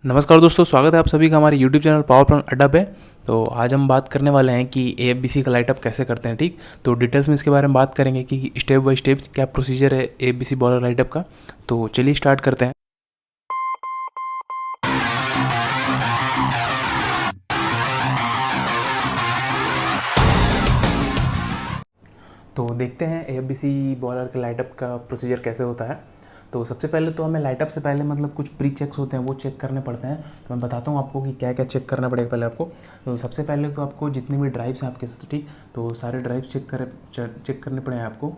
नमस्कार दोस्तों, स्वागत है आप सभी का हमारे YouTube चैनल पावर प्लांट अड्डा पे। तो आज हम बात करने वाले हैं कि AFBC का लाइट अप कैसे करते हैं। ठीक, तो डिटेल्स में इसके बारे में बात करेंगे कि स्टेप बाय स्टेप क्या प्रोसीजर है AFBC बॉलर लाइट अप का। तो चलिए स्टार्ट करते हैं। तो देखते हैं AFBC बॉलर के लाइट अप का प्रोसीजर कैसे होता है। तो सबसे पहले तो हमें लाइट अप से पहले कुछ प्री चेक्स होते हैं, वो चेक करने पड़ते हैं। तो मैं बताता हूँ आपको कि क्या क्या चेक करना पड़ेगा पहले आपको। तो सबसे पहले तो आपको जितनी भी ड्राइव्स हैं आपके, ठीक, तो सारे ड्राइव्स चेक करने पड़ेंगे आपको।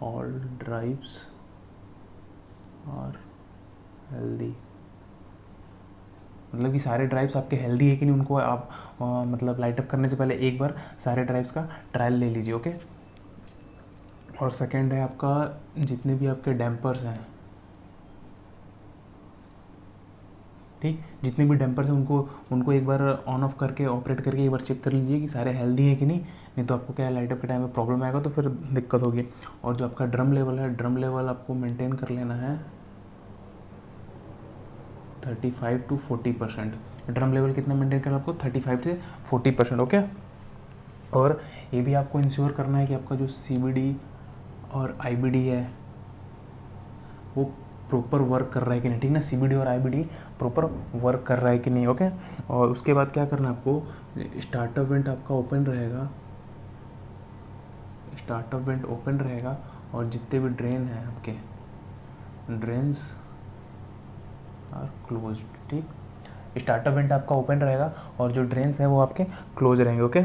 ऑल ड्राइव्स आर हेल्दी, मतलब कि सारे ड्राइव्स आपके हेल्दी है कि नहीं, उनको आप लाइट अप करने से पहले एक बार सारे ड्राइव्स का ट्रायल ले लीजिए। ओके। और सेकेंड है आपका जितने भी आपके डैम्पर्स हैं, ठीक, जितने भी डैम्पर्स हैं उनको उनको एक बार ऑन ऑफ करके ऑपरेट करके एक बार चेक कर लीजिए कि सारे हेल्दी हैं कि नहीं। नहीं तो आपको क्या है, लाइट अप के टाइम में प्रॉब्लम आएगा तो फिर दिक्कत होगी। और जो आपका ड्रम लेवल है, ड्रम लेवल आपको मेंटेन कर लेना है 35 to 40%। ड्रम लेवल कितना मेंटेन करना है आपको? 35 से 40%। ओके। और ये भी आपको इंश्योर करना है कि आपका जो CBD और IBD है वो प्रॉपर वर्क कर रहा है कि नहीं, ठीक ना। CBD और IBD प्रॉपर वर्क कर रहा है कि नहीं। ओके। और उसके बाद क्या करना है आपको, स्टार्टअप वेंट आपका ओपन रहेगा, स्टार्टअप वेंट ओपन रहेगा। और जितने भी ड्रेन हैं आपके, ड्रेन्स आर क्लोज, ठीक। स्टार्टअप वेंट आपका ओपन रहेगा और जो ड्रेन्स हैं वो आपके क्लोज रहेंगे। ओके।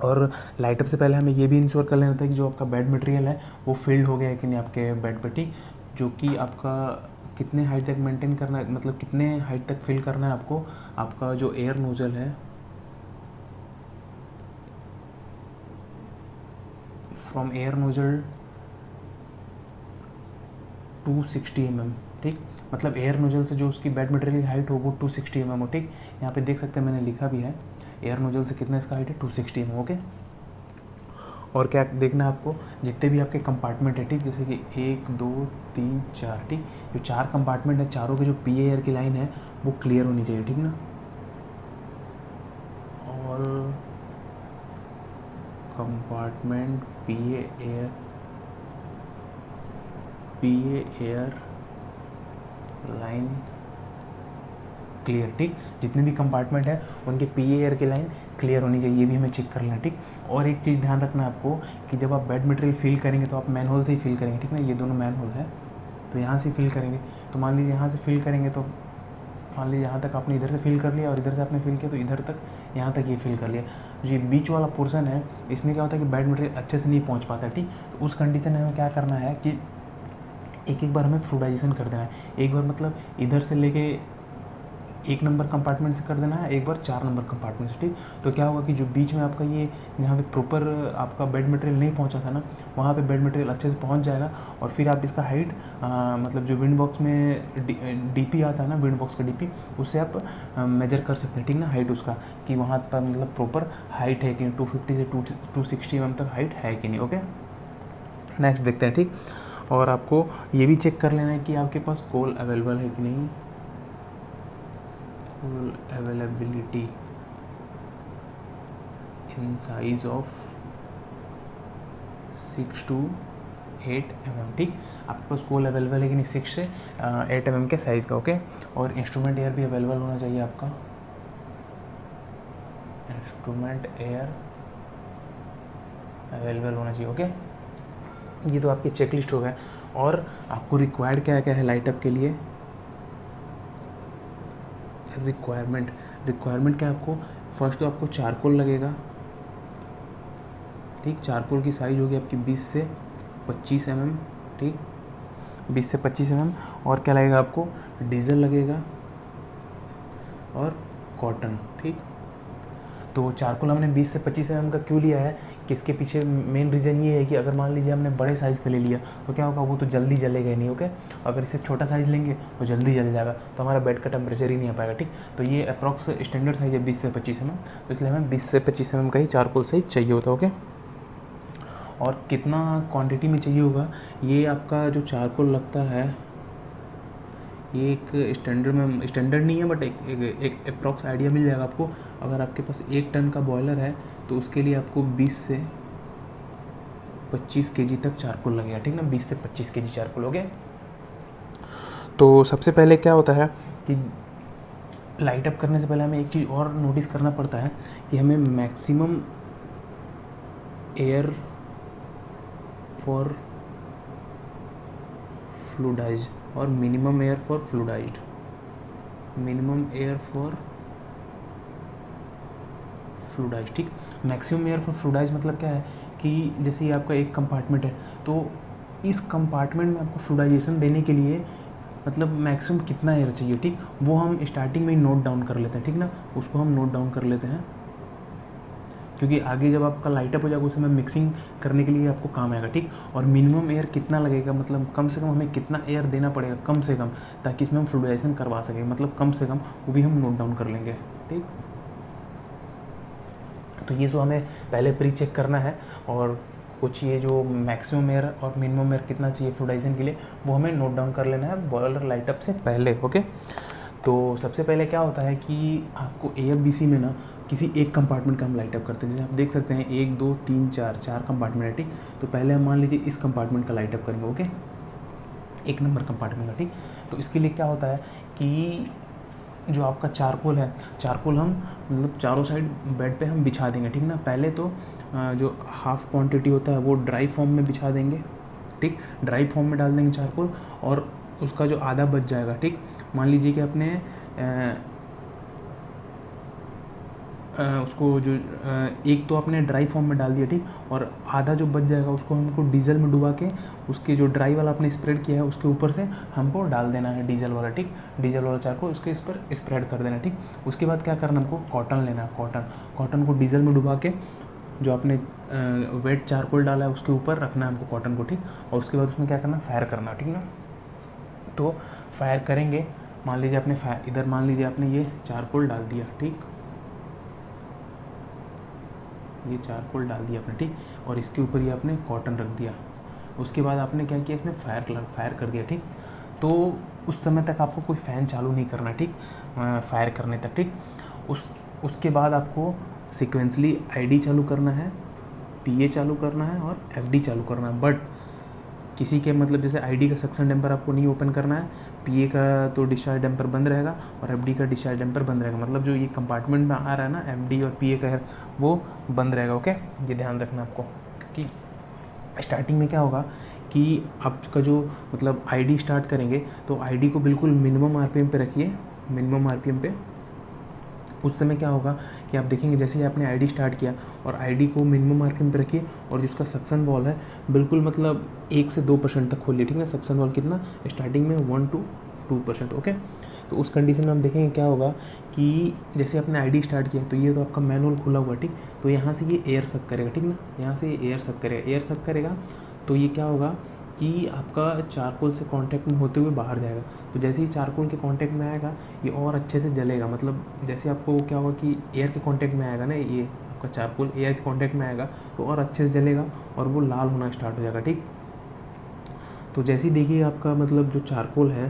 और लाइटअप से पहले हमें ये भी इंश्योर कर लेना था कि जो आपका बेड मटेरियल है वो फिल्ड हो गया है कि नहीं आपके बेड पे, ठीक। जो कि आपका कितने हाइट तक मेंटेन करना है, मतलब कितने हाइट तक फिल करना है आपको। आपका जो एयर नोजल है, फ्रॉम एयर नोजल 260 mm, ठीक। मतलब एयर नोजल से जो उसकी बेड मटेरियल की हाइट हो वो 260 mm हो, ठीक। यहाँ पे देख सकते हैं, मैंने लिखा भी है एयर नोजल से कितना इसका हाइट है, 260 mm। ओके। और क्या देखना है आपको, जितने भी आपके कंपार्टमेंट है, ठीक, जैसे कि 1 2 3 4, ठीक, जो 4 कंपार्टमेंट है, चारों के जो PA एयर की लाइन है वो क्लियर होनी चाहिए, ठीक ना। और compartment PA air line clear, ठीक। जितने भी कंपार्टमेंट है उनके PA एयर की लाइन क्लियर होनी चाहिए, ये भी हमें चेक करना है, ठीक। और एक चीज़ ध्यान रखना है आपको कि जब आप बेड मटेरियल फिल करेंगे तो आप मैन होल से ही फिल करेंगे, ठीक ना। ये दोनों मैन होल है तो यहाँ से फिल करेंगे। तो मान लीजिए यहाँ से फिल करेंगे तो मान लीजिए यहाँ तक आपने इधर से फिल कर लिया और इधर से आपने फिल किया तो इधर तक, यहाँ तक ये फिल कर लिया। जो ये बीच वाला पोर्शन है इसमें क्या होता है कि बेड मटेरियल अच्छे से नहीं पहुँच पाता, ठीक। तो उस कंडीशन में हमें क्या करना है कि एक एक बार हमें फ्लूइडाइजेशन कर देना है। एक बार मतलब इधर से लेके 1 नंबर कंपार्टमेंट से कर देना है, एक बार 4 नंबर कंपार्टमेंट से, ठीक। तो क्या होगा कि जो बीच में आपका ये जहाँ पे प्रॉपर आपका बेड मटेरियल नहीं पहुँचा था ना, वहाँ पे बेड मटेरियल अच्छे से पहुँच जाएगा। और फिर आप इसका हाइट मतलब जो विंड बॉक्स में DP आता है ना, विंड बॉक्स का DP, उससे आप मेजर कर सकते हैं, ठीक ना, हाइट उसका, कि वहाँ पर मतलब प्रॉपर हाइट है कि 250 से 260 mm तक हाइट है कि नहीं। ओके। नेक्स्ट देखते हैं, ठीक। और आपको ये भी चेक कर लेना है कि आपके पास कोल अवेलेबल है कि नहीं। Coal availability in size of 6 to 8 mm, ठीक। आपके पास कोल अवेलेबल है कि नहीं 6 से 8 mm के साइज़ का। ओके। और इंस्ट्रूमेंट एयर भी अवेलेबल होना चाहिए आपका, इंस्ट्रूमेंट एयर अवेलेबल होना चाहिए। ओके। ये तो आपकी चेकलिस्ट हो गया। और आपको रिक्वायर्ड क्या क्या है लाइटअप के लिए, रिक्वायरमेंट क्या है आपको। फर्स्ट तो आपको चारकोल लगेगा, ठीक। चारकोल की साइज़ होगी आपकी 20 से 25 mm, ठीक, 20 से 25 mm। और क्या लगेगा आपको, डीजल लगेगा और कॉटन, ठीक। तो चारकोल हमने 20 से 25 mm का क्यों लिया है कि इसके पीछे मेन रीज़न ये है कि अगर मान लीजिए हमने बड़े साइज़ का ले लिया तो क्या होगा, वो तो जल्दी जलेगा ही नहीं। ओके। अगर इसे छोटा साइज़ लेंगे तो जल्दी जल जाएगा, तो हमारा बेड का टेम्परेचर ही नहीं आ पाएगा, ठीक। तो ये अप्रॉक्स स्टैंडर्ड साइज़ है 20 से 25 mm, तो इसलिए हमें 20 से 25 mm का ही चारकोल साइज चाहिए होता है। ओके। और कितना क्वांटिटी में चाहिए होगा, ये आपका जो चारकोल लगता है ये एक स्टैंडर्ड नहीं है, बट एक अप्रॉक्स आइडिया मिल जाएगा आपको। अगर आपके पास 1 टन का बॉयलर है तो उसके लिए आपको 20 से 25 केजी तक चारकोल लगेगा, ठीक ना, 20 से 25 केजी चारकोल हो गया। तो सबसे पहले क्या होता है कि लाइट अप करने से पहले हमें एक चीज़ और नोटिस करना पड़ता है कि हमें मैक्सिमम एयर फॉर फ्लूडाइज और minimum air for fluidised, minimum air for fluidised, ठीक। मैक्सिमम एयर फॉर फ्लूडाइज मतलब क्या है कि जैसे ये आपका एक कंपार्टमेंट है, तो इस कंपार्टमेंट में आपको फ्लूडाइजेशन देने के लिए मतलब मैक्सिमम कितना एयर चाहिए, ठीक, वो हम स्टार्टिंग में ही नोट डाउन कर लेते हैं, ठीक ना, उसको हम नोट डाउन कर लेते हैं, क्योंकि आगे जब आपका लाइट अप हो जाएगा उस समय मिक्सिंग करने के लिए आपको काम आएगा, ठीक। और मिनिमम एयर कितना लगेगा, मतलब कम से कम हमें कितना एयर देना पड़ेगा कम से कम, ताकि इसमें हम फ्लूडाइजेशन करवा सकें, मतलब कम से कम वो भी हम नोट डाउन कर लेंगे, ठीक। तो ये जो हमें पहले प्री चेक करना है, और कुछ ये जो मैक्सिमम एयर और मिनिमम एयर कितना चाहिए फ्लूडाइजेशन के लिए वो हमें नोट डाउन कर लेना है बॉयलर लाइट अप से पहले, ओके। तो सबसे पहले क्या होता है कि आपको AFBC में ना किसी एक कंपार्टमेंट का हम लाइट अप करते हैं। जैसे आप देख सकते हैं 1 2 3 4 कंपार्टमेंट है, ठीक। तो पहले हम मान लीजिए इस कंपार्टमेंट का लाइट अप करेंगे, ओके, 1 नंबर कंपार्टमेंट का, ठीक। तो इसके लिए क्या होता है कि जो आपका चारकोल है, चारकोल हम मतलब चारों साइड बेड पे हम बिछा देंगे, ठीक ना। पहले तो जो हाफ क्वांटिटी होता है वो ड्राई फॉर्म में बिछा देंगे, ठीक, ड्राई फॉर्म में डाल देंगे चारकोल, और उसका जो आधा बच जाएगा, ठीक, मान लीजिए कि आपने उसको जो एक तो आपने ड्राई फॉर्म में डाल दिया, ठीक, और आधा जो बच जाएगा उसको हमको डीजल में डुबा के उसके जो ड्राई वाला आपने स्प्रेड किया है उसके ऊपर से हमको डाल देना है डीजल वाला, ठीक, डीजल वाला चारकोल उसके इस पर स्प्रेड कर देना, ठीक। उसके बाद क्या करना, हमको कॉटन लेना है, कॉटन को डीजल में डुबा के जो आपने वेट चारकोल डाला है उसके ऊपर रखना है हमको कॉटन को, ठीक। और उसके बाद उसमें क्या करना, फायर करना, ठीक ना। तो फायर करेंगे, मान लीजिए आपने इधर मान लीजिए आपने ये चारकोल डाल दिया, ठीक, ये चारकोल डाल दिया आपने, ठीक, और इसके ऊपर ये आपने कॉटन रख दिया। उसके बाद आपने क्या किया, इसमें फायर कर दिया, ठीक। तो उस समय तक आपको कोई फ़ैन चालू नहीं करना, ठीक, फायर करने तक, ठीक। उसके बाद आपको सिक्वेंसली ID चालू करना है, PA चालू करना है और FD चालू करना है। बट किसी के मतलब जैसे ID का सक्शन डैम्पर आपको नहीं ओपन करना है, PA का तो डिस्चार्ज डैम्पर बंद रहेगा और FD का डिस्चार्ज डैम्पर बंद रहेगा, मतलब जो ये कंपार्टमेंट में आ रहा है ना FD और PA का है वो बंद रहेगा, ओके। ये ध्यान रखना आपको, क्योंकि स्टार्टिंग में क्या होगा कि आपका जो मतलब ID स्टार्ट करेंगे तो ID को बिल्कुल मिनिमम RPM पे रखिए, मिनिमम RPM पे। उस समय क्या होगा कि आप देखेंगे जैसे ही आपने ID स्टार्ट किया और ID को मिनिमम RPM पे रखिए, और जिसका सक्शन वॉल है बिल्कुल मतलब 1 से 2% तक खोलिए, ठीक है। सक्शन वॉल कितना, स्टार्टिंग में 1 to 2%, ओके। तो उस कंडीशन में हम देखेंगे क्या होगा कि जैसे आपने ID स्टार्ट किया तो ये तो आपका मैनुअल खुला हुआ, ठीक। तो यहाँ से ये एयर सक करेगा, ठीक ना, यहाँ से ये एयर सक करेगा, तो ये क्या होगा कि आपका चारकोल से कांटेक्ट में होते हुए बाहर जाएगा। तो जैसे ही चारकोल के कांटेक्ट में आएगा ये और अच्छे से जलेगा, मतलब जैसे आपको क्या होगा कि एयर के कांटेक्ट में आएगा ना, ये आपका चारकोल एयर के कांटेक्ट में आएगा तो और अच्छे से जलेगा और वो लाल होना स्टार्ट हो जाएगा, ठीक। तो जैसे ही देखिए आपका मतलब जो चारकोल है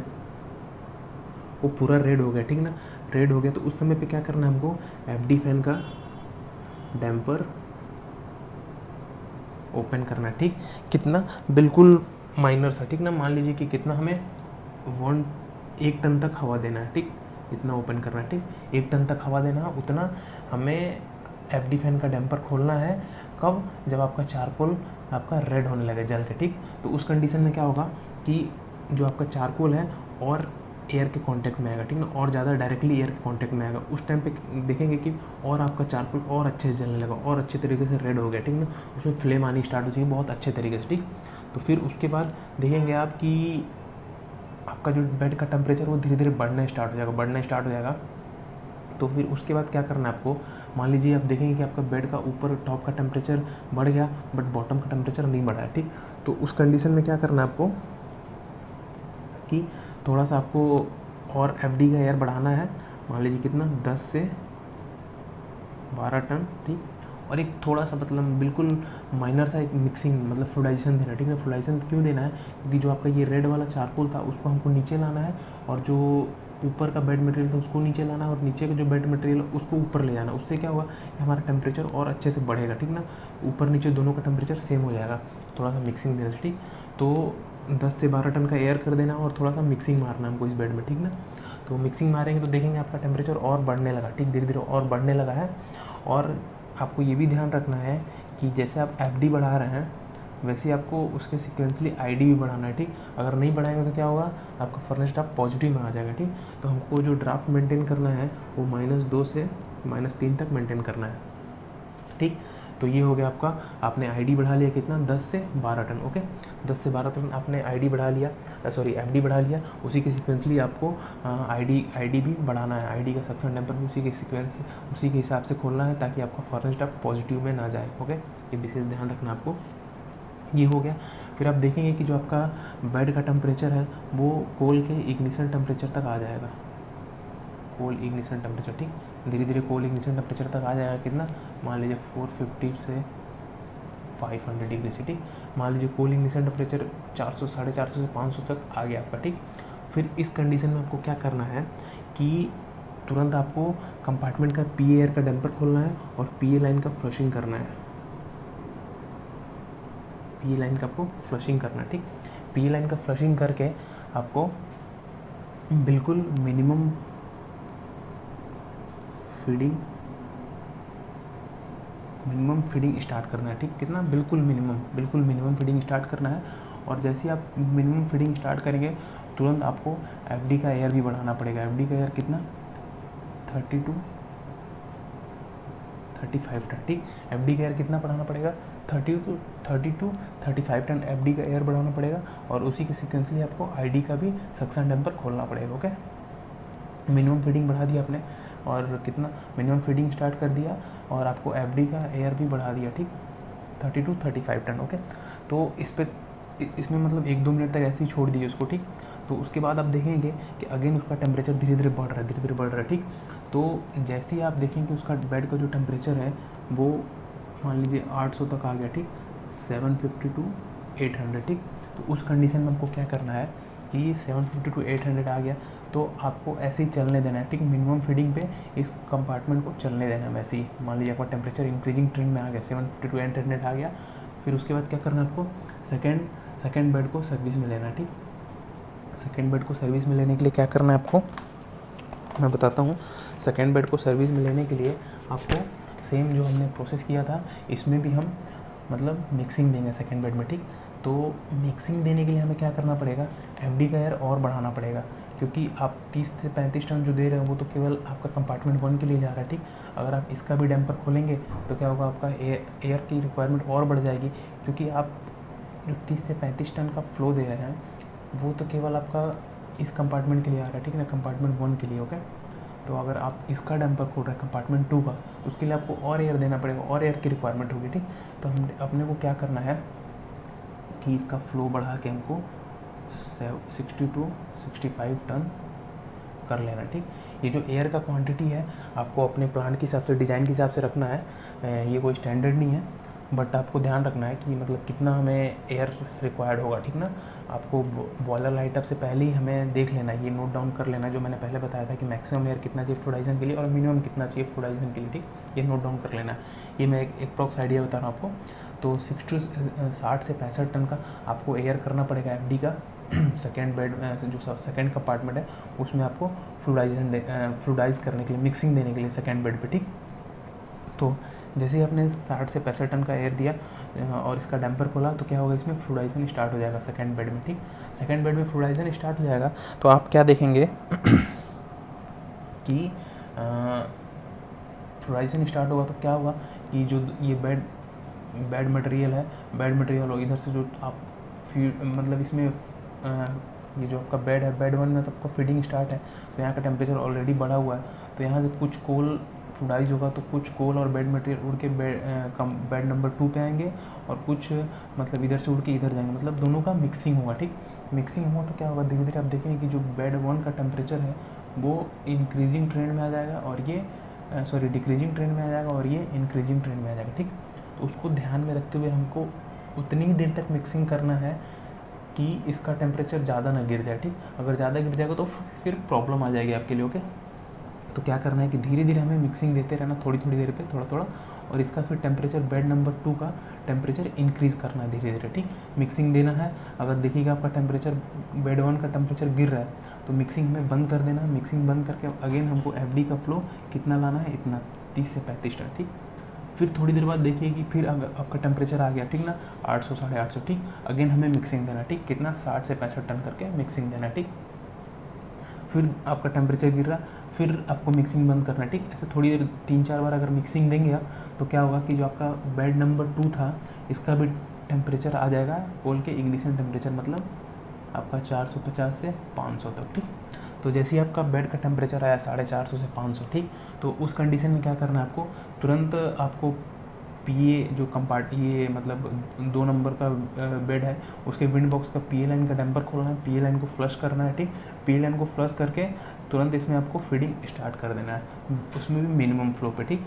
वो पूरा रेड हो गया, ठीक ना, रेड हो गया। तो उस समय पे क्या करना है हमको, FD फैन का डैम्पर ओपन करना, ठीक। कितना, बिल्कुल माइनर सा, ठीक ना, मान लीजिए कि कितना हमें 1 टन तक हवा देना है, ठीक, इतना ओपन करना है, ठीक, 1 टन तक हवा देना है, उतना हमें FD फैन का डैम्पर खोलना है। कब, जब आपका चारकोल आपका रेड होने लगे जल के, ठीक। तो उस कंडीशन में क्या होगा कि जो आपका चारकोल है और एयर के कांटेक्ट में आएगा, ठीक ना, और ज़्यादा डायरेक्टली एयर के कांटेक्ट में आएगा। उस टाइम पे देखेंगे कि और आपका चारकोल और अच्छे से जलने लगा और अच्छे तरीके से रेड हो गया, ठीक ना, उसमें फ्लेम आनी स्टार्ट हो जाएगी बहुत अच्छे तरीके से, ठीक। तो फिर उसके बाद देखेंगे आप कि आपका जो बेड का टेम्परेचर वो धीरे धीरे बढ़ना स्टार्ट हो जाएगा। तो फिर उसके बाद क्या करना है आपको, मान लीजिए आप देखेंगे कि आपका बेड का ऊपर टॉप का टेम्परेचर बढ़ गया बट बॉटम का टेम्परेचर नहीं बढ़ा है, ठीक। तो उस कंडीशन में क्या करना है आपको कि थोड़ा सा आपको और FD का एयर बढ़ाना है, मान लीजिए कितना, 10 से 12 टन, ठीक। और एक थोड़ा सा मतलब बिल्कुल माइनर सा एक मिक्सिंग मतलब फ्लूइडाइजेशन देना है, ठीक है। फ्लूइडाइजेशन क्यों देना है, क्योंकि जो आपका ये रेड वाला चारकोल था उसको हमको नीचे लाना है, और जो ऊपर का बेड मटेरियल था उसको नीचे लाना है, और नीचे का जो बेड मटेरियल है उसको ऊपर ले जाना। उससे क्या होगा कि हमारा टेम्परेचर और अच्छे से बढ़ेगा, ठीक ना। ऊपर नीचे दोनों का टेम्परेचर सेम हो जाएगा थोड़ा सा मिक्सिंग देने से, ठीक। तो 10 से 12 टन का एयर कर देना और थोड़ा सा मिक्सिंग मारना हमको इस बेड में, ठीक ना। तो मिक्सिंग मारेंगे तो देखेंगे आपका टेम्परेचर और बढ़ने लगा, ठीक, धीरे धीरे और बढ़ने लगा है। और आपको ये भी ध्यान रखना है कि जैसे आप एफडी बढ़ा रहे हैं वैसे आपको उसके सिक्वेंसली आईडी भी बढ़ाना है, ठीक। अगर नहीं बढ़ाएंगे तो क्या होगा, आपका फर्नेस ड्राफ्ट पॉजिटिव में आ जाएगा, ठीक। तो हमको जो ड्राफ्ट मेंटेन करना है वो -2 से -3 तक मेंटेन करना है, ठीक। तो ये हो गया आपका, आपने आईडी बढ़ा लिया कितना, 10 से 12 टन, ओके। 10 से 12 टन आपने आईडी बढ़ा लिया, सॉरी एफडी बढ़ा लिया। उसी के सिक्वेंसली आपको आईडी भी बढ़ाना है, आईडी का सक्शन टेम्पर भी उसी के हिसाब से खोलना है, ताकि आपका फर्नेस ड्राफ्ट पॉजिटिव में ना जाए, ओके। ये विशेष ध्यान रखना आपको। ये हो गया। फिर आप देखेंगे कि जो आपका बेड का टेम्परेचर है वो कोल के इग्निशन टेम्परेचर तक आ जाएगा, कोल इग्निशन टेम्परेचर, ठीक। धीरे धीरे कोल इग्निशन टेम्परेचर तक आ जाएगा कितना, मान लीजिए 450 से 500 डिग्री से, ठीक। मान लीजिए कोल इग्निशन टेम्परेचर 400 450 से 500 तक आ गया आपका, ठीक। फिर इस कंडीशन में आपको क्या करना है कि तुरंत आपको कंपार्टमेंट का पी एयर का डैम्पर खोलना है और पी ए लाइन का फ्लशिंग करना है, पी लाइन का आपको फ्लशिंग करना है, ठीक। पी लाइन का फ्लशिंग करके आपको बिल्कुल मिनिमम फीडिंग स्टार्ट करना है, ठीक। कितना, बिल्कुल मिनिमम फीडिंग स्टार्ट करना है। और जैसे ही आप मिनिमम फीडिंग स्टार्ट करेंगे तुरंत आपको एफडी का एयर भी बढ़ाना पड़ेगा। एफडी का एयर कितना, 30 to 35 टन, ठीक। एफडी का एयर कितना बढ़ाना पड़ेगा, 30 to 35 टन एफडी का एयर बढ़ाना पड़ेगा। और उसी के सिक्वेंसली आपको आईडी का भी सक्शन डैम्पर खोलना पड़ेगा, ओके। मिनिमम फीडिंग बढ़ा दिया आपने, और कितना, मिनिमम फीडिंग स्टार्ट कर दिया, और आपको एफडी का एयर भी बढ़ा दिया, ठीक, 30 to 35 टन, ओके। तो इसमें मतलब 1-2 मिनट तक ऐसे ही छोड़ दिए उसको, ठीक। तो उसके बाद आप देखेंगे कि अगेन उसका टेम्परेचर धीरे धीरे बढ़ रहा है, ठीक। तो जैसे ही आप देखेंगे कि उसका बेड का जो टेम्परेचर है वो मान लीजिए 800 तक आ गया, ठीक, 750 to 800, ठीक। तो उस कंडीशन में हमको क्या करना है कि 750 to 800 आ गया तो आपको ऐसे ही चलने देना है, ठीक। मिनिमम फीडिंग पे इस कंपार्टमेंट को चलने देना है वैसे ही। मान लीजिए आपका टेम्परेचर इंक्रीजिंग ट्रेंड में आ गया, 750 to 800 आ गया। फिर उसके बाद क्या करना है आपको, सेकेंड बेड को सर्विस में लेना है, ठीक। सेकेंड बेड को सर्विस में लेने के लिए क्या करना है आपको, मैं बताता हूँ। सेकेंड बेड को सर्विस में लेने के लिए आपको सेम जो हमने प्रोसेस किया था इसमें भी हम मतलब मिक्सिंग देंगे सेकेंड बेड में, ठीक। तो मिक्सिंग देने के लिए हमें क्या करना पड़ेगा, एफडी का एयर और बढ़ाना पड़ेगा, क्योंकि आप 30 से 35 टन जो दे रहे हो वो तो केवल आपका कंपार्टमेंट 1 के लिए जा रहा है, ठीक। अगर आप इसका भी डैम्पर खोलेंगे तो क्या होगा, आपका एयर की रिक्वायरमेंट और बढ़ जाएगी, क्योंकि आप जो 30 से 35 टन का फ्लो दे रहे हैं वो तो केवल आपका इस कंपार्टमेंट के लिए आ रहा है, ठीक है ना, कंपार्टमेंट 1 के लिए, ओके। तो अगर आप इसका डैम्पर खोल रहे हैं कंपार्टमेंट 2 का, तो उसके लिए आपको और एयर देना पड़ेगा, और एयर की रिक्वायरमेंट होगी, ठीक। तो हम अपने को क्या करना है कि इसका फ्लो बढ़ा के हमको 60 to 65 टन कर लेना, ठीक। ये जो एयर का क्वांटिटी है आपको अपने प्लांट के हिसाब से, डिज़ाइन के हिसाब से रखना है, ये कोई स्टैंडर्ड नहीं है, बट आपको ध्यान रखना है कि मतलब कितना हमें एयर रिक्वायर्ड होगा, ठीक ना। आपको बॉयलर लाइट अप से पहले ही हमें देख लेना है, ये नोट डाउन कर लेना है, जो मैंने पहले बताया था कि मैक्सिमम एयर कितना चाहिए फ्लूइडाइजेशन के लिए और मिनिमम कितना चाहिए फ्लूइडाइजेशन के लिए, ठीक। ये नोट डाउन कर लेना है। ये मैं एक अप्रॉक्स आइडिया बता रहा हूँ आपको। तो 60 से 65 टन का आपको एयर करना पड़ेगा एफडी का। सेकेंड बेड जो सेकेंड कंपार्टमेंट है उसमें आपको फ्लूइडाइज करने के लिए, मिक्सिंग देने के लिए सेकेंड बेड पे, ठीक। तो जैसे ही आपने 60 से 65 टन का एयर दिया और इसका डैम्पर खोला तो क्या होगा, इसमें फ्लूइडाइजेशन स्टार्ट हो जाएगा सेकेंड बेड में, ठीक। सेकेंड बेड में फ्लूइडाइजेशन स्टार्ट हो जाएगा तो आप क्या देखेंगे कि फ्लूइडाइजेशन स्टार्ट होगा तो क्या होगा कि जो ये बेड मटेरियल है, बेड मटेरियल और इधर से जो आप मतलब इसमें ये जो आपका बेड है, बेड 1 में तो आपका फीडिंग स्टार्ट है, तो यहाँ का टेम्परेचर ऑलरेडी बढ़ा हुआ है, तो यहाँ से कुछ कोल फ्लूइडाइज होगा तो कुछ कोल और बेड मटेरियल उड़ के बेड नंबर 2 पे आएंगे, और कुछ मतलब इधर से उड़ के इधर जाएंगे, मतलब दोनों का मिक्सिंग होगा, ठीक। मिक्सिंग हुआ तो क्या होगा, धीरे धीरे आप देखेंगे कि जो बेड 1 का टेम्परेचर है वो इंक्रीजिंग ट्रेंड में आ जाएगा, और ये डिक्रीजिंग ट्रेंड में आ जाएगा और ये इंक्रीजिंग ट्रेंड में आ जाएगा, ठीक। तो उसको ध्यान में रखते हुए हमको उतनी ही देर तक मिक्सिंग करना है कि इसका टेम्परेचर ज़्यादा ना गिर जाए, ठीक। अगर ज़्यादा गिर जाएगा तो फिर प्रॉब्लम आ जाएगी आपके लिए, ओके। तो क्या करना है कि धीरे धीरे हमें मिक्सिंग देते रहना, थोड़ी थोड़ी देर पे थोड़ा थोड़ा, और इसका फिर टेम्परेचर बेड नंबर 2 का टेम्परेचर इंक्रीज़ करना है धीरे धीरे, ठीक। मिक्सिंग देना है, अगर देखिएगा आपका टेम्परेचर बेड 1 का टेम्परेचर गिर रहा है तो मिक्सिंग हमें बंद कर देना है। मिक्सिंग बंद करके अगेन हमको एफडी का फ्लो कितना लाना है, इतना 30 से 35 टन, ठीक। फिर थोड़ी देर बाद देखिए कि फिर अगर आपका टेम्परेचर आ गया, ठीक ना, 800 850, ठीक। अगेन हमें मिक्सिंग देना, ठीक, कितना 60 से 65 टन करके मिक्सिंग देना, ठीक। फिर आपका टेम्परेचर गिर रहा, फिर आपको मिक्सिंग बंद करना, ठीक। ऐसे थोड़ी देर 3-4 बार अगर मिक्सिंग देंगे आप, तो क्या होगा कि जो आपका बेड नंबर 2 था इसका भी टेम्परेचर आ जाएगा बोल के इग्निशन टेम्परेचर, मतलब आपका 450 से 500 तक, ठीक। तो जैसे ही आपका बेड का टेम्परेचर आया 450 से 500, ठीक, तो उस कंडीशन में क्या करना है आपको, तुरंत आपको पीए जो ये मतलब 2 नंबर का बेड है उसके विंड बॉक्स का पीए लाइन का डैम्पर खोलना है, पीए लाइन को फ्लश करना है, ठीक। पीए लाइन को फ्लश करके तुरंत इसमें आपको फीडिंग स्टार्ट कर देना है, उसमें भी मिनिमम फ्लो पे, ठीक,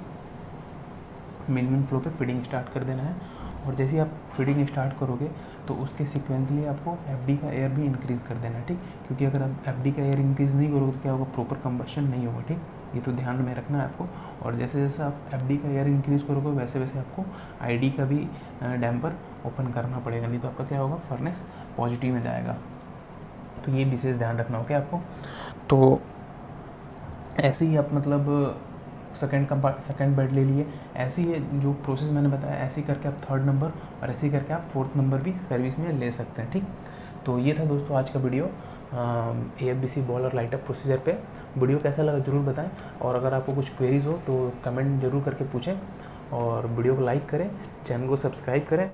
मिनिमम फ्लो पे फीडिंग स्टार्ट कर देना है। और जैसे ही आप फीडिंग स्टार्ट करोगे तो उसके सीक्वेंसली आपको एफडी का एयर भी इंक्रीज़ कर देना है, ठीक। क्योंकि अगर आप एफडी का एयर इंक्रीज़ नहीं करोगे तो क्या होगा, प्रॉपर कंबशन नहीं होगा, ठीक। ये तो ध्यान में रखना है आपको। और जैसे जैसे आप एफडी का एयर इंक्रीज़ करोगे वैसे वैसे आपको आईडी का भी डैम्पर ओपन करना पड़ेगा, नहीं तो आपका क्या होगा, फर्नेस पॉजिटिव में जाएगा। तो ये विशेष ध्यान रखना होगा आपको। तो ऐसे ही आप मतलब सेकंड बेड ले लिए, ऐसे ही जो प्रोसेस मैंने बताया ऐसे ही करके आप 3rd नंबर और ऐसे ही करके आप 4th नंबर भी सर्विस में ले सकते हैं, ठीक। तो ये था दोस्तों आज का video AFBC boiler light-up procedure पे। वीडियो कैसा लगा ज़रूर बताएं, और अगर आपको कुछ क्वेरीज हो तो कमेंट जरूर करके पूछें, और वीडियो को लाइक करें, चैनल को सब्सक्राइब करें।